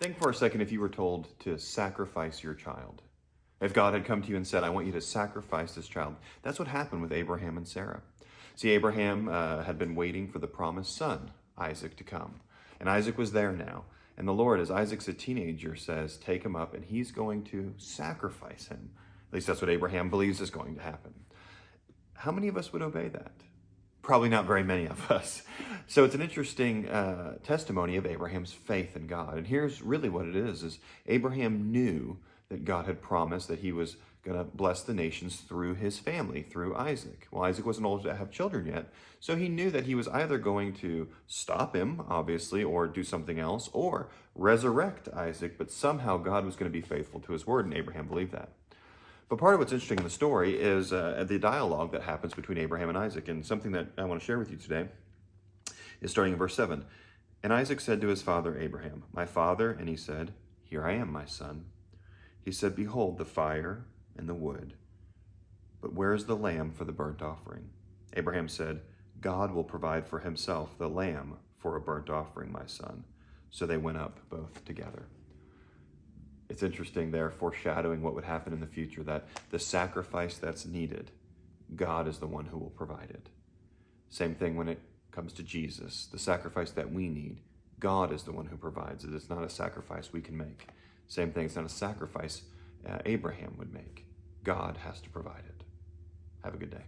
Think for a second if you were told to sacrifice your child. If God had come to you and said, I want you to sacrifice this child. That's what happened with Abraham and Sarah. See, Abraham had been waiting for the promised son, Isaac, to come. And Isaac was there now. And the Lord, as Isaac's a teenager, says, take him up and he's going to sacrifice him. At least that's what Abraham believes is going to happen. How many of us would obey that? Probably not very many of us. So it's an interesting testimony of Abraham's faith in God. And here's really what it is Abraham knew that God had promised that he was going to bless the nations through his family, through Isaac. Well, Isaac wasn't old to have children yet, so he knew that he was either going to stop him, obviously, or do something else, or resurrect Isaac, but somehow God was going to be faithful to his word, and Abraham believed that. But part of what's interesting in the story is the dialogue that happens between Abraham and Isaac. And something that I want to share with you today is starting in verse 7. And Isaac said to his father Abraham, my father, and he said, here I am, my son. He said, behold, the fire and the wood, but where is the lamb for the burnt offering? Abraham said, God will provide for himself the lamb for a burnt offering, my son. So they went up both together. It's interesting there, foreshadowing what would happen in the future, that the sacrifice that's needed, God is the one who will provide it. Same thing when it comes to Jesus. The sacrifice that we need, God is the one who provides it. It's not a sacrifice we can make. Same thing, it's not a sacrifice Abraham would make. God has to provide it. Have a good day.